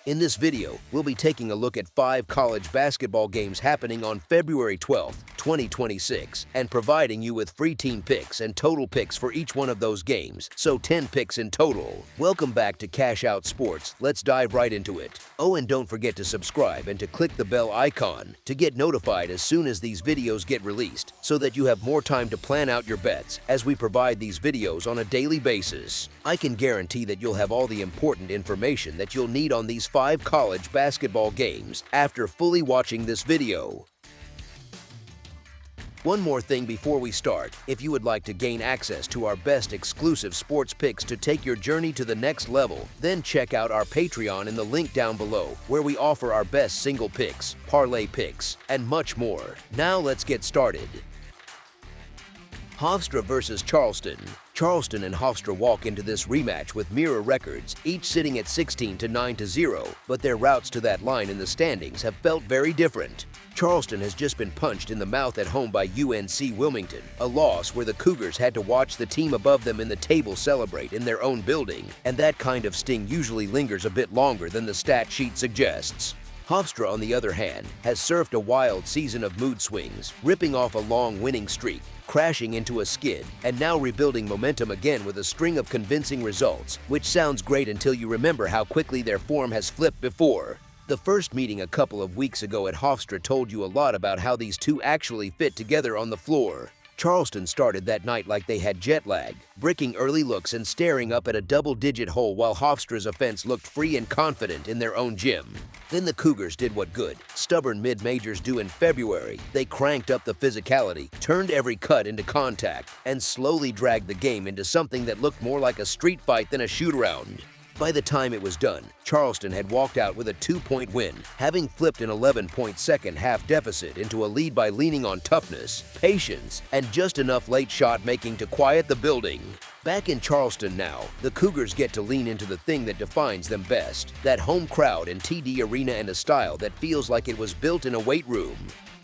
In this video, we'll be taking a look at 5 college basketball games happening on February 12th, 2026, and providing you with free team picks and total picks for each one of those games, so 10 picks in total. Welcome back to Cash Out Sports. Let's dive right into it. Oh, and don't forget to subscribe and to click the bell icon to get notified as soon as these videos get released, so that you have more time to plan out your bets as we provide these videos on a daily basis. I can guarantee that you'll have all the important information that you'll need on these 5 college basketball games after fully watching this video. One more thing before we start. If you would like to gain access to our best exclusive sports picks to take your journey to the next level, then check out our Patreon in the link down below, where we offer our best single picks, parlay picks, and much more. Now let's get started. Hofstra versus Charleston. Charleston and Hofstra walk into this rematch with mirror records, each sitting at 16-9-0, but their routes to that line in the standings have felt very different. Charleston has just been punched in the mouth at home by UNC Wilmington, a loss where the Cougars had to watch the team above them in the table celebrate in their own building, and that kind of sting usually lingers a bit longer than the stat sheet suggests. Hofstra, on the other hand, has surfed a wild season of mood swings, ripping off a long winning streak, crashing into a skid, and now rebuilding momentum again with a string of convincing results, which sounds great until you remember how quickly their form has flipped before. The first meeting a couple of weeks ago at Hofstra told you a lot about how these two actually fit together on the floor. Charleston started that night like they had jet lag, bricking early looks and staring up at a double-digit hole while Hofstra's offense looked free and confident in their own gym. Then the Cougars did what good, stubborn mid-majors do in February. They cranked up the physicality, turned every cut into contact, and slowly dragged the game into something that looked more like a street fight than a shoot-around. By the time it was done, Charleston had walked out with a 2-point win, having flipped an 11-point second-half deficit into a lead by leaning on toughness, patience, and just enough late shot-making to quiet the building. Back in Charleston now, the Cougars get to lean into the thing that defines them best, that home crowd and TD Arena, and a style that feels like it was built in a weight room.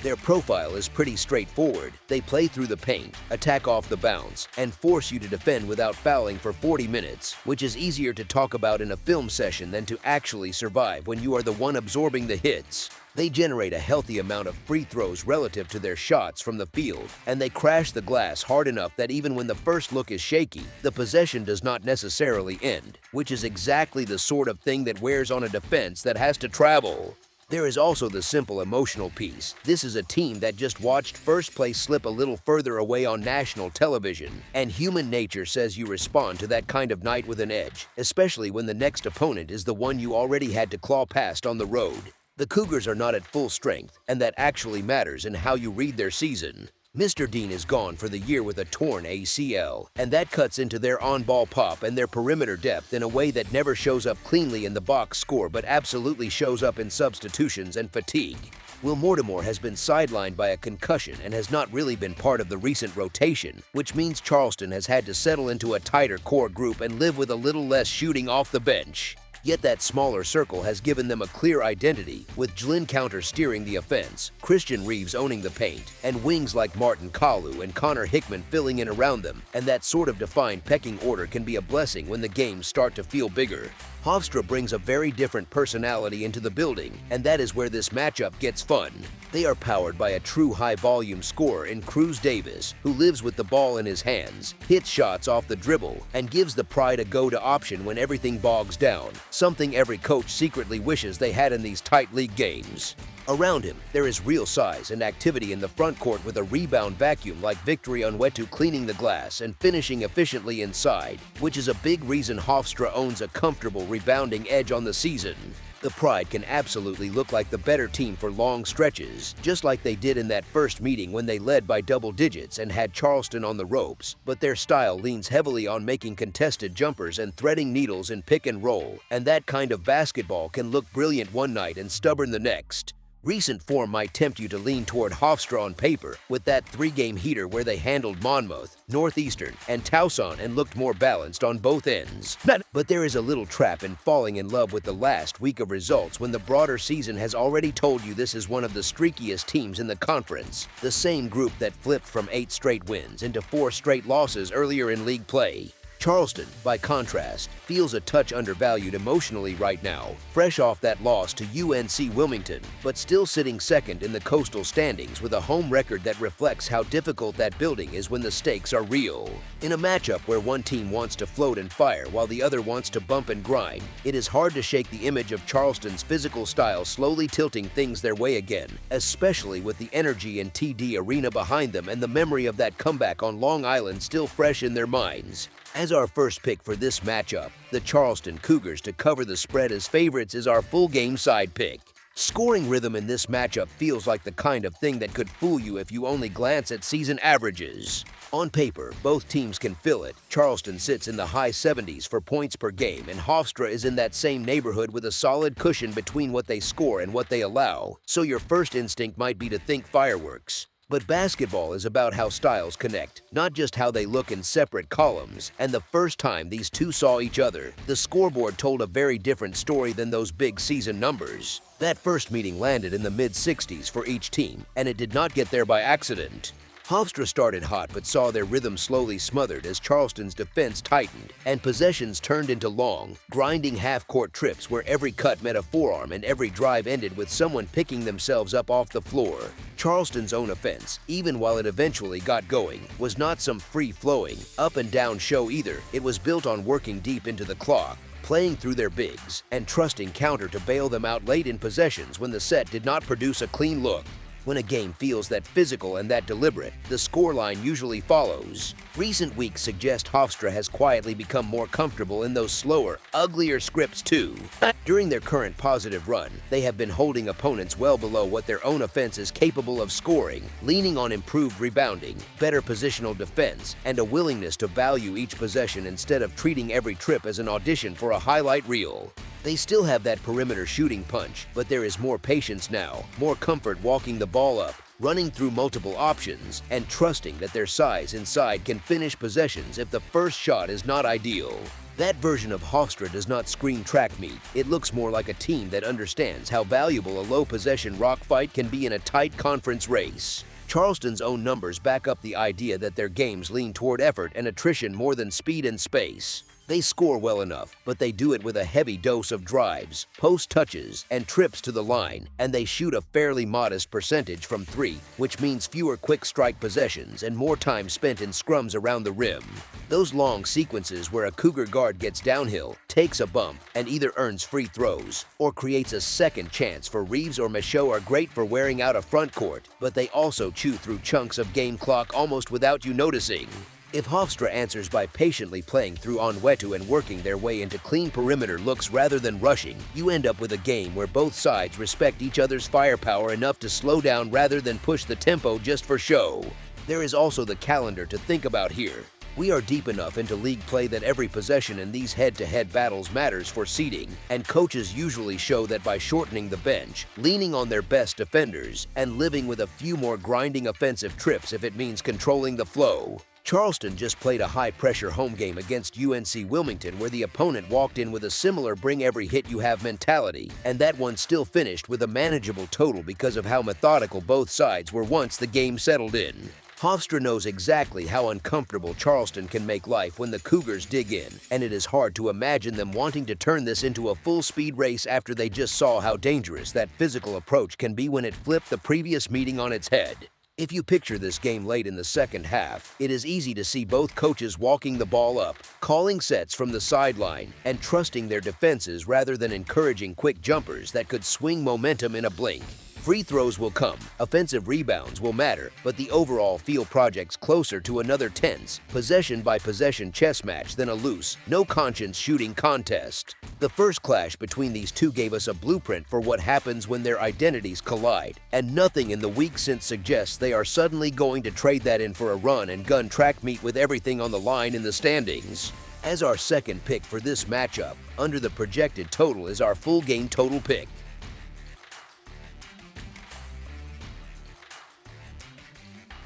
Their profile is pretty straightforward. They play through the paint, attack off the bounce, and force you to defend without fouling for 40 minutes, which is easier to talk about in a film session than to actually survive when you are the one absorbing the hits. They generate a healthy amount of free throws relative to their shots from the field, and they crash the glass hard enough that even when the first look is shaky, the possession does not necessarily end, which is exactly the sort of thing that wears on a defense that has to travel. There is also the simple emotional piece. This is a team that just watched first place slip a little further away on national television, and human nature says you respond to that kind of night with an edge, especially when the next opponent is the one you already had to claw past on the road. The Cougars are not at full strength, and that actually matters in how you read their season. Mr. Dean is gone for the year with a torn ACL, and that cuts into their on-ball pop and their perimeter depth in a way that never shows up cleanly in the box score but absolutely shows up in substitutions and fatigue. Will Mortimer has been sidelined by a concussion and has not really been part of the recent rotation, which means Charleston has had to settle into a tighter core group and live with a little less shooting off the bench. Yet that smaller circle has given them a clear identity, with Jlin Counter steering the offense, Christian Reeves owning the paint, and wings like Martin Kalu and Connor Hickman filling in around them, and that sort of defined pecking order can be a blessing when the games start to feel bigger. Hofstra brings a very different personality into the building, and that is where this matchup gets fun. They are powered by a true high-volume scorer in Cruz Davis, who lives with the ball in his hands, hits shots off the dribble, and gives the pride a go-to option when everything bogs down, something every coach secretly wishes they had in these tight league games. Around him, there is real size and activity in the front court with a rebound vacuum like Victory Onwetu cleaning the glass and finishing efficiently inside, which is a big reason Hofstra owns a comfortable rebounding edge on the season. The Pride can absolutely look like the better team for long stretches, just like they did in that first meeting when they led by double digits and had Charleston on the ropes, but their style leans heavily on making contested jumpers and threading needles in pick and roll, and that kind of basketball can look brilliant one night and stubborn the next. Recent form might tempt you to lean toward Hofstra on paper, with that 3-game heater where they handled Monmouth, Northeastern, and Towson and looked more balanced on both ends. But there is a little trap in falling in love with the last week of results when the broader season has already told you this is one of the streakiest teams in the conference, the same group that flipped from 8 straight wins into 4 straight losses earlier in league play. Charleston, by contrast, feels a touch undervalued emotionally right now, fresh off that loss to UNC Wilmington, but still sitting second in the Coastal standings with a home record that reflects how difficult that building is when the stakes are real. In a matchup where one team wants to float and fire while the other wants to bump and grind, it is hard to shake the image of Charleston's physical style slowly tilting things their way again, especially with the energy in TD Arena behind them and the memory of that comeback on Long Island still fresh in their minds. As our first pick for this matchup, the Charleston Cougars to cover the spread as favorites is our full game side pick. Scoring rhythm in this matchup feels like the kind of thing that could fool you if you only glance at season averages. On paper, both teams can fill it. Charleston sits in the high 70s for points per game, and Hofstra is in that same neighborhood with a solid cushion between what they score and what they allow, so your first instinct might be to think fireworks. But basketball is about how styles connect, not just how they look in separate columns. And the first time these two saw each other, the scoreboard told a very different story than those big season numbers. That first meeting landed in the mid-60s for each team, and it did not get there by accident. Hofstra started hot but saw their rhythm slowly smothered as Charleston's defense tightened, and possessions turned into long, grinding half-court trips where every cut met a forearm and every drive ended with someone picking themselves up off the floor. Charleston's own offense, even while it eventually got going, was not some free-flowing, up-and-down show either. It was built on working deep into the clock, playing through their bigs, and trusting counter to bail them out late in possessions when the set did not produce a clean look. When a game feels that physical and that deliberate, the scoreline usually follows. Recent weeks suggest Hofstra has quietly become more comfortable in those slower, uglier scripts too. During their current positive run, they have been holding opponents well below what their own offense is capable of scoring, leaning on improved rebounding, better positional defense, and a willingness to value each possession instead of treating every trip as an audition for a highlight reel. They still have that perimeter shooting punch, but there is more patience now, more comfort walking the ball up, running through multiple options, and trusting that their size inside can finish possessions if the first shot is not ideal. That version of Hofstra does not scream track meet. It looks more like a team that understands how valuable a low-possession rock fight can be in a tight conference race. Charleston's own numbers back up the idea that their games lean toward effort and attrition more than speed and space. They score well enough, but they do it with a heavy dose of drives, post touches, and trips to the line, and they shoot a fairly modest percentage from three, which means fewer quick strike possessions and more time spent in scrums around the rim. Those long sequences where a Cougar guard gets downhill, takes a bump, and either earns free throws or creates a second chance for Reeves or Michaud are great for wearing out a front court, but they also chew through chunks of game clock almost without you noticing. If Hofstra answers by patiently playing through Onwetu and working their way into clean perimeter looks rather than rushing, you end up with a game where both sides respect each other's firepower enough to slow down rather than push the tempo just for show. There is also the calendar to think about here. We are deep enough into league play that every possession in these head-to-head battles matters for seeding, and coaches usually show that by shortening the bench, leaning on their best defenders, and living with a few more grinding offensive trips if it means controlling the flow. Charleston just played a high-pressure home game against UNC Wilmington where the opponent walked in with a similar bring-every-hit-you-have mentality, and that one still finished with a manageable total because of how methodical both sides were once the game settled in. Hofstra knows exactly how uncomfortable Charleston can make life when the Cougars dig in, and it is hard to imagine them wanting to turn this into a full-speed race after they just saw how dangerous that physical approach can be when it flipped the previous meeting on its head. If you picture this game late in the second half, it is easy to see both coaches walking the ball up, calling sets from the sideline, and trusting their defenses rather than encouraging quick jumpers that could swing momentum in a blink. Free throws will come, offensive rebounds will matter, but the overall feel project's closer to another tense, possession-by-possession chess match than a loose, no-conscience shooting contest. The first clash between these two gave us a blueprint for what happens when their identities collide, and nothing in the week since suggests they are suddenly going to trade that in for a run-and-gun track meet with everything on the line in the standings. As our second pick for this matchup, under the projected total is our full game total pick.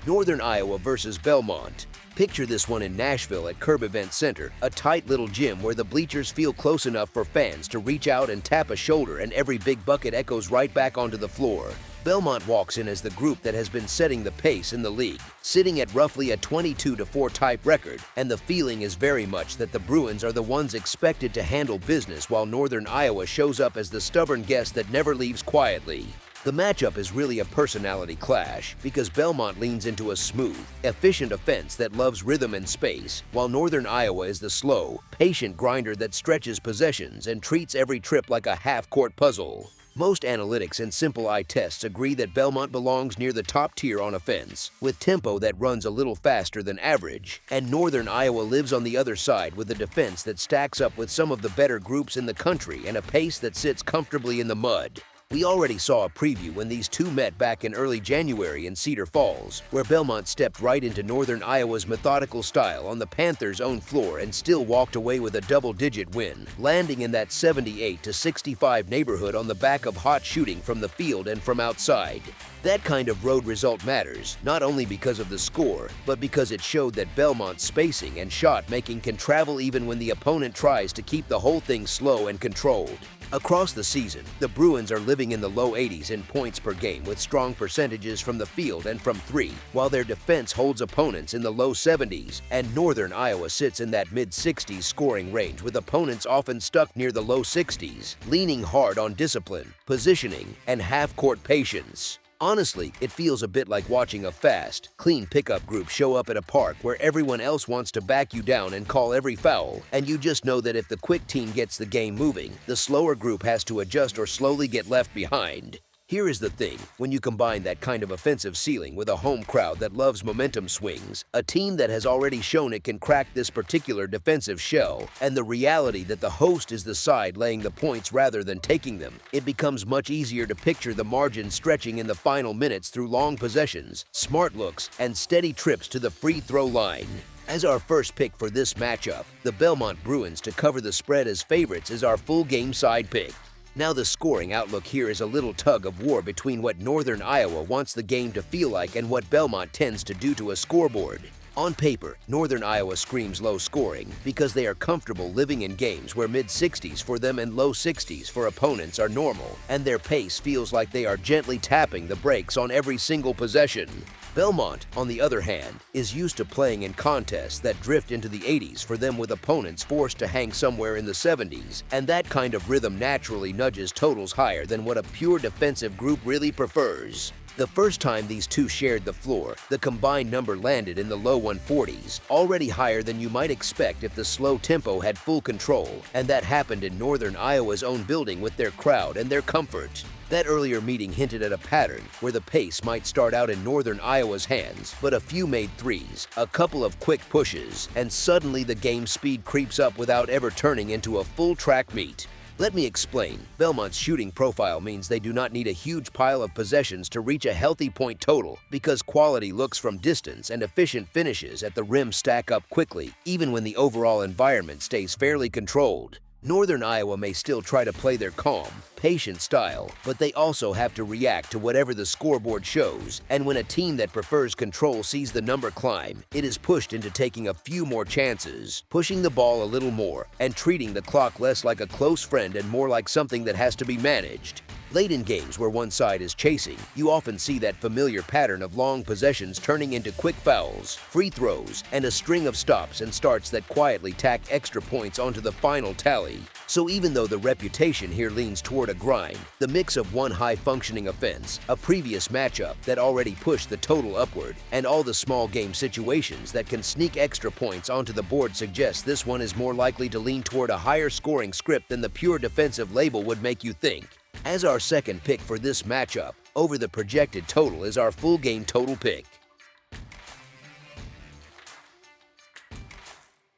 Northern Iowa versus Belmont. Picture this one in Nashville at Curb Event Center, a tight little gym where the bleachers feel close enough for fans to reach out and tap a shoulder and every big bucket echoes right back onto the floor. Belmont walks in as the group that has been setting the pace in the league, sitting at roughly a 22-4 type record, and the feeling is very much that the Bruins are the ones expected to handle business while Northern Iowa shows up as the stubborn guest that never leaves quietly. The matchup is really a personality clash because Belmont leans into a smooth, efficient offense that loves rhythm and space, while Northern Iowa is the slow, patient grinder that stretches possessions and treats every trip like a half-court puzzle. Most analytics and simple eye tests agree that Belmont belongs near the top tier on offense, with tempo that runs a little faster than average, and Northern Iowa lives on the other side with a defense that stacks up with some of the better groups in the country and a pace that sits comfortably in the mud. We already saw a preview when these two met back in early January in Cedar Falls, where Belmont stepped right into Northern Iowa's methodical style on the Panthers' own floor and still walked away with a double-digit win, landing in that 78-65 neighborhood on the back of hot shooting from the field and from outside. That kind of road result matters, not only because of the score, but because it showed that Belmont's spacing and shot-making can travel even when the opponent tries to keep the whole thing slow and controlled. Across the season, the Bruins are living in the low 80s in points per game with strong percentages from the field and from three, while their defense holds opponents in the low 70s, and Northern Iowa sits in that mid-60s scoring range with opponents often stuck near the low 60s, leaning hard on discipline, positioning, and half-court patience. Honestly, it feels a bit like watching a fast, clean pickup group show up at a park where everyone else wants to back you down and call every foul, and you just know that if the quick team gets the game moving, the slower group has to adjust or slowly get left behind. Here is the thing, when you combine that kind of offensive ceiling with a home crowd that loves momentum swings, a team that has already shown it can crack this particular defensive shell, and the reality that the host is the side laying the points rather than taking them, it becomes much easier to picture the margin stretching in the final minutes through long possessions, smart looks, and steady trips to the free throw line. As our first pick for this matchup, the Belmont Bruins to cover the spread as favorites is our full game side pick. Now the scoring outlook here is a little tug of war between what Northern Iowa wants the game to feel like and what Belmont tends to do to a scoreboard. On paper, Northern Iowa screams low scoring because they are comfortable living in games where mid-60s for them and low 60s for opponents are normal, and their pace feels like they are gently tapping the brakes on every single possession. Belmont, on the other hand, is used to playing in contests that drift into the 80s for them with opponents forced to hang somewhere in the 70s, and that kind of rhythm naturally nudges totals higher than what a pure defensive group really prefers. The first time these two shared the floor, the combined number landed in the low 140s, already higher than you might expect if the slow tempo had full control, and that happened in Northern Iowa's own building with their crowd and their comfort. That earlier meeting hinted at a pattern where the pace might start out in Northern Iowa's hands, but a few made threes, a couple of quick pushes, and suddenly the game speed creeps up without ever turning into a full track meet. Let me explain. Belmont's shooting profile means they do not need a huge pile of possessions to reach a healthy point total because quality looks from distance and efficient finishes at the rim stack up quickly, even when the overall environment stays fairly controlled. Northern Iowa may still try to play their calm, patient style, but they also have to react to whatever the scoreboard shows, and when a team that prefers control sees the number climb, it is pushed into taking a few more chances, pushing the ball a little more, and treating the clock less like a close friend and more like something that has to be managed. Late in games where one side is chasing, you often see that familiar pattern of long possessions turning into quick fouls, free throws, and a string of stops and starts that quietly tack extra points onto the final tally. So even though the reputation here leans toward a grind, the mix of one high-functioning offense, a previous matchup that already pushed the total upward, and all the small game situations that can sneak extra points onto the board suggests this one is more likely to lean toward a higher scoring script than the pure defensive label would make you think. As our second pick for this matchup, over the projected total is our full game total pick.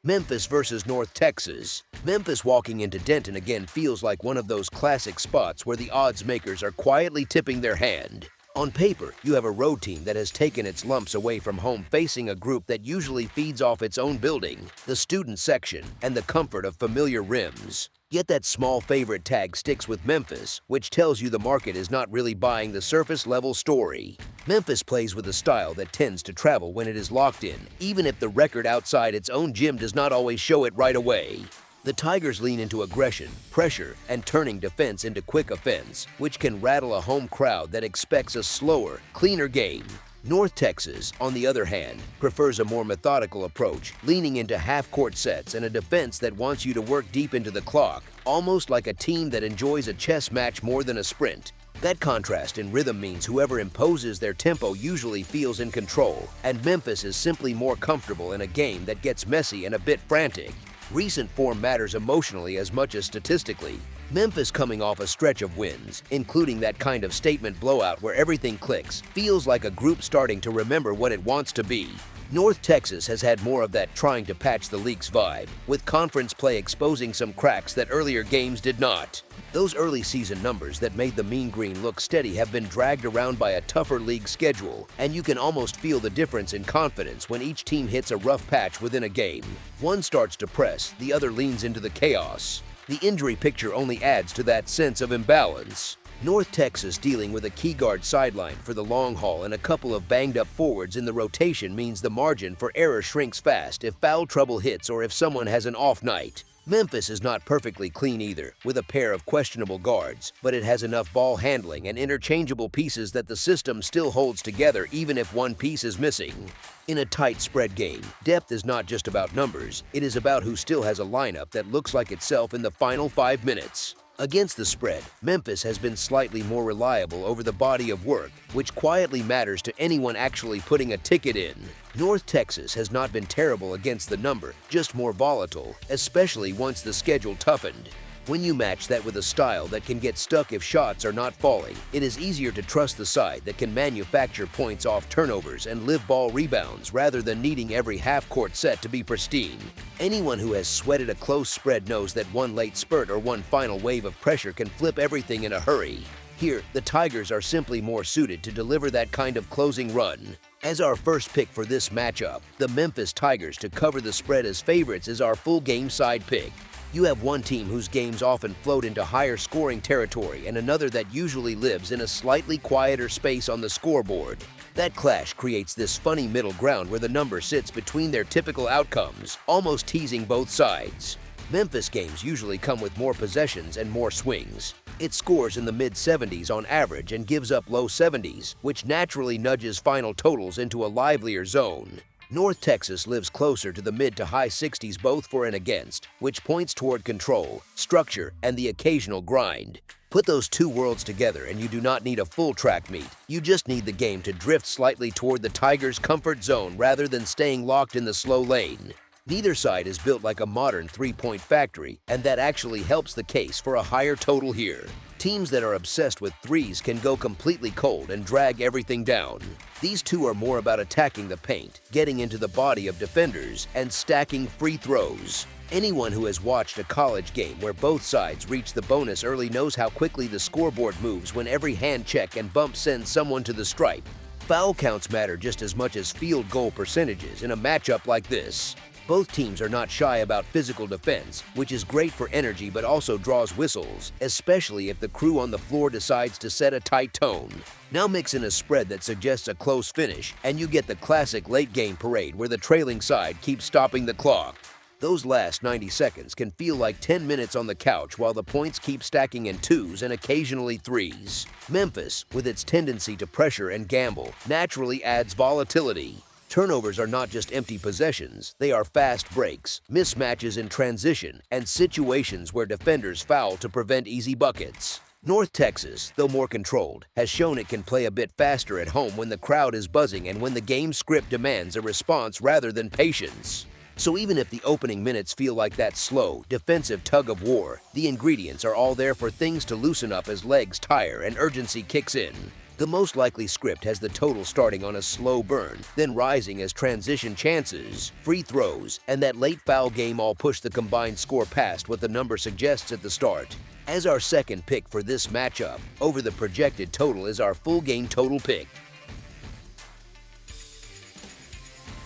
Memphis versus North Texas. Memphis walking into Denton again feels like one of those classic spots where the odds makers are quietly tipping their hand. On paper, you have a road team that has taken its lumps away from home facing a group that usually feeds off its own building, the student section, and the comfort of familiar rims. Yet that small favorite tag sticks with Memphis, which tells you the market is not really buying the surface-level story. Memphis plays with a style that tends to travel when it is locked in, even if the record outside its own gym does not always show it right away. The Tigers lean into aggression, pressure, and turning defense into quick offense, which can rattle a home crowd that expects a slower, cleaner game. North Texas, on the other hand, prefers a more methodical approach, leaning into half-court sets and a defense that wants you to work deep into the clock, almost like a team that enjoys a chess match more than a sprint. That contrast in rhythm means whoever imposes their tempo usually feels in control, and Memphis is simply more comfortable in a game that gets messy and a bit frantic. Recent form matters emotionally as much as statistically. Memphis, coming off a stretch of wins, including that kind of statement blowout where everything clicks, feels like a group starting to remember what it wants to be. North Texas has had more of that trying to patch the leaks vibe, with conference play exposing some cracks that earlier games did not. Those early season numbers that made the Mean Green look steady have been dragged around by a tougher league schedule, and you can almost feel the difference in confidence when each team hits a rough patch within a game. One starts to press, the other leans into the chaos. The injury picture only adds to that sense of imbalance. North Texas dealing with a key guard sidelined for the long haul and a couple of banged-up forwards in the rotation means the margin for error shrinks fast if foul trouble hits or if someone has an off night. Memphis is not perfectly clean either, with a pair of questionable guards, but it has enough ball handling and interchangeable pieces that the system still holds together even if one piece is missing. In a tight spread game, depth is not just about numbers, it is about who still has a lineup that looks like itself in the final 5 minutes. Against the spread, Memphis has been slightly more reliable over the body of work, which quietly matters to anyone actually putting a ticket in. North Texas has not been terrible against the number, just more volatile, especially once the schedule toughened. When you match that with a style that can get stuck if shots are not falling, it is easier to trust the side that can manufacture points off turnovers and live ball rebounds rather than needing every half-court set to be pristine. Anyone who has sweated a close spread knows that one late spurt or one final wave of pressure can flip everything in a hurry. Here, the Tigers are simply more suited to deliver that kind of closing run. As our first pick for this matchup, the Memphis Tigers to cover the spread as favorites is our full game side pick. You have one team whose games often float into higher scoring territory and another that usually lives in a slightly quieter space on the scoreboard. That clash creates this funny middle ground where the number sits between their typical outcomes, almost teasing both sides. Memphis games usually come with more possessions and more swings. It scores in the mid-70s on average and gives up low 70s, which naturally nudges final totals into a livelier zone. North Texas lives closer to the mid to high 60s both for and against, which points toward control, structure, and the occasional grind. Put those two worlds together and you do not need a full track meet. You just need the game to drift slightly toward the Tigers' comfort zone rather than staying locked in the slow lane. Neither side is built like a modern three-point factory, and that actually helps the case for a higher total here. Teams that are obsessed with threes can go completely cold and drag everything down. These two are more about attacking the paint, getting into the body of defenders, and stacking free throws. Anyone who has watched a college game where both sides reach the bonus early knows how quickly the scoreboard moves when every hand check and bump sends someone to the stripe. Foul counts matter just as much as field goal percentages in a matchup like this. Both teams are not shy about physical defense, which is great for energy but also draws whistles, especially if the crew on the floor decides to set a tight tone. Now mix in a spread that suggests a close finish, and you get the classic late-game parade where the trailing side keeps stopping the clock. Those last 90 seconds can feel like 10 minutes on the couch while the points keep stacking in twos and occasionally threes. Memphis, with its tendency to pressure and gamble, naturally adds volatility. Turnovers are not just empty possessions, they are fast breaks, mismatches in transition, and situations where defenders foul to prevent easy buckets. North Texas, though more controlled, has shown it can play a bit faster at home when the crowd is buzzing and when the game script demands a response rather than patience. So even if the opening minutes feel like that slow, defensive tug of war, the ingredients are all there for things to loosen up as legs tire and urgency kicks in. The most likely script has the total starting on a slow burn, then rising as transition chances, free throws, and that late foul game all push the combined score past what the number suggests at the start. As our second pick for this matchup, over the projected total is our full game total pick.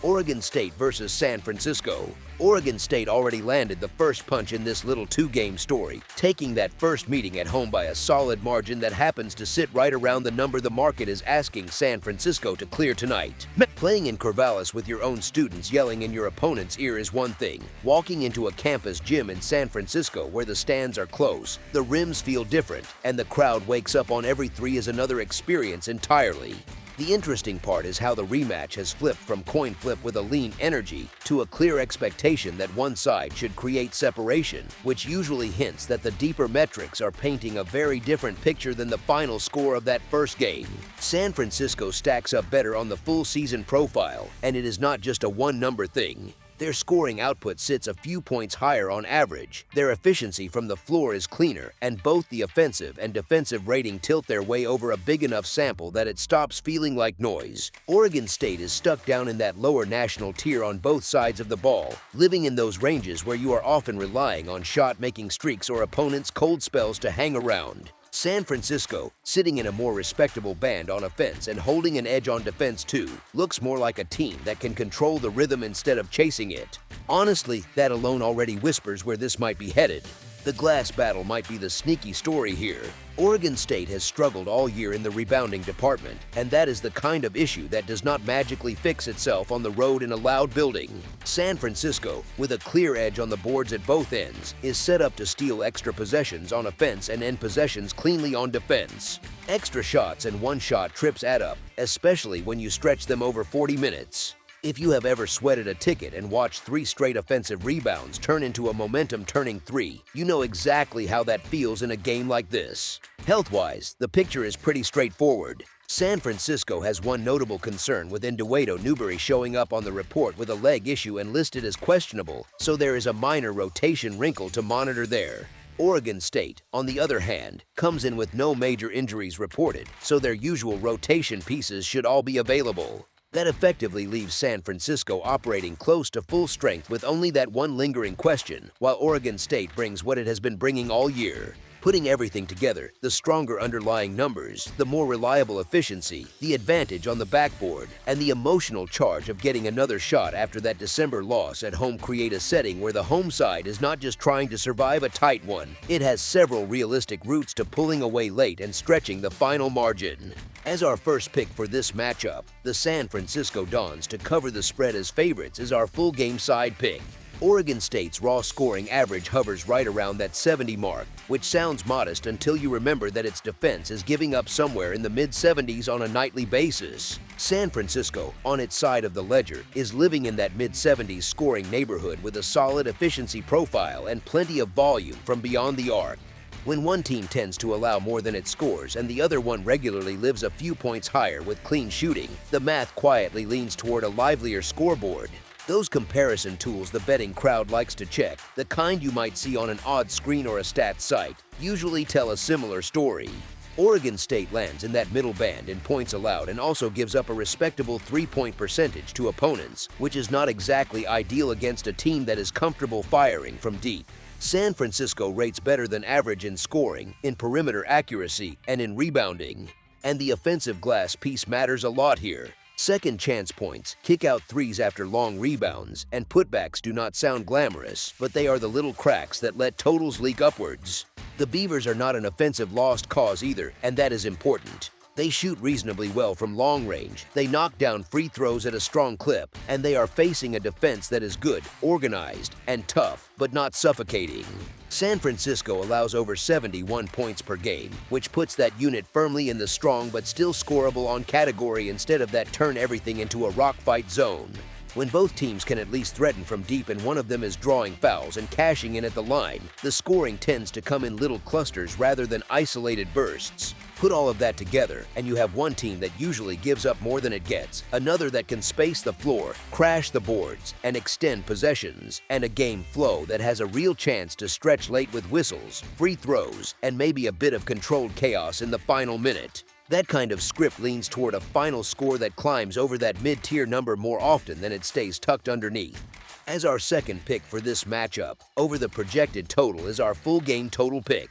Oregon State versus San Francisco. Oregon State already landed the first punch in this little two-game story, taking that first meeting at home by a solid margin that happens to sit right around the number the market is asking San Francisco to clear tonight. Playing in Corvallis with your own students yelling in your opponent's ear is one thing. Walking into a campus gym in San Francisco where the stands are close, the rims feel different, and the crowd wakes up on every three is another experience entirely. The interesting part is how the rematch has flipped from coin flip with a lean energy to a clear expectation that one side should create separation, which usually hints that the deeper metrics are painting a very different picture than the final score of that first game. San Francisco stacks up better on the full season profile, and it is not just a one-number thing. Their scoring output sits a few points higher on average, their efficiency from the floor is cleaner, and both the offensive and defensive rating tilt their way over a big enough sample that it stops feeling like noise. Oregon State is stuck down in that lower national tier on both sides of the ball, living in those ranges where you are often relying on shot-making streaks or opponents' cold spells to hang around. San Francisco, sitting in a more respectable band on offense and holding an edge on defense too, looks more like a team that can control the rhythm instead of chasing it. Honestly, that alone already whispers where this might be headed. The glass battle might be the sneaky story here. Oregon State has struggled all year in the rebounding department, and that is the kind of issue that does not magically fix itself on the road in a loud building. San Francisco, with a clear edge on the boards at both ends, is set up to steal extra possessions on offense and end possessions cleanly on defense. Extra shots and one-shot trips add up, especially when you stretch them over 40 minutes. If you have ever sweated a ticket and watched 3 straight offensive rebounds turn into a momentum-turning 3, you know exactly how that feels in a game like this. Health-wise, the picture is pretty straightforward. San Francisco has one notable concern with Nduwayo Newberry showing up on the report with a leg issue and listed as questionable, so there is a minor rotation wrinkle to monitor there. Oregon State, on the other hand, comes in with no major injuries reported, so their usual rotation pieces should all be available. That effectively leaves San Francisco operating close to full strength with only that one lingering question, while Oregon State brings what it has been bringing all year. Putting everything together, the stronger underlying numbers, the more reliable efficiency, the advantage on the backboard, and the emotional charge of getting another shot after that December loss at home create a setting where the home side is not just trying to survive a tight one, it has several realistic routes to pulling away late and stretching the final margin. As our first pick for this matchup, the San Francisco Dons to cover the spread as favorites is our full game side pick. Oregon State's raw scoring average hovers right around that 70 mark, which sounds modest until you remember that its defense is giving up somewhere in the mid-70s on a nightly basis. San Francisco, on its side of the ledger, is living in that mid-70s scoring neighborhood with a solid efficiency profile and plenty of volume from beyond the arc. When one team tends to allow more than it scores and the other one regularly lives a few points higher with clean shooting, the math quietly leans toward a livelier scoreboard. Those comparison tools the betting crowd likes to check, the kind you might see on an odds screen or a stats site, usually tell a similar story. Oregon State lands in that middle band in points allowed and also gives up a respectable three-point percentage to opponents, which is not exactly ideal against a team that is comfortable firing from deep. San Francisco rates better than average in scoring, in perimeter accuracy, and in rebounding. And the offensive glass piece matters a lot here. Second chance points, kick-out threes after long rebounds, and putbacks do not sound glamorous, but they are the little cracks that let totals leak upwards. The Beavers are not an offensive lost cause either, and that is important. They shoot reasonably well from long range, they knock down free throws at a strong clip, and they are facing a defense that is good, organized, and tough, but not suffocating. San Francisco allows over 71 points per game, which puts that unit firmly in the strong but still scorable on category instead of that turn everything into a rock fight zone. When both teams can at least threaten from deep and one of them is drawing fouls and cashing in at the line, the scoring tends to come in little clusters rather than isolated bursts. Put all of that together, and you have one team that usually gives up more than it gets, another that can space the floor, crash the boards, and extend possessions, and a game flow that has a real chance to stretch late with whistles, free throws, and maybe a bit of controlled chaos in the final minute. That kind of script leans toward a final score that climbs over that mid-tier number more often than it stays tucked underneath. As our second pick for this matchup, over the projected total is our full game total pick.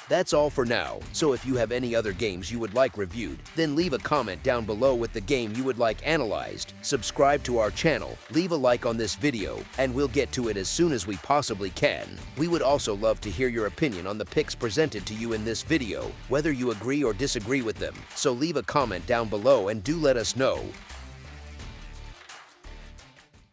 That's all for now, so if you have any other games you would like reviewed, then leave a comment down below with the game you would like analyzed. Subscribe to our channel, leave a like on this video, and we'll get to it as soon as we possibly can. We would also love to hear your opinion on the picks presented to you in this video, whether you agree or disagree with them. So leave a comment down below and do let us know.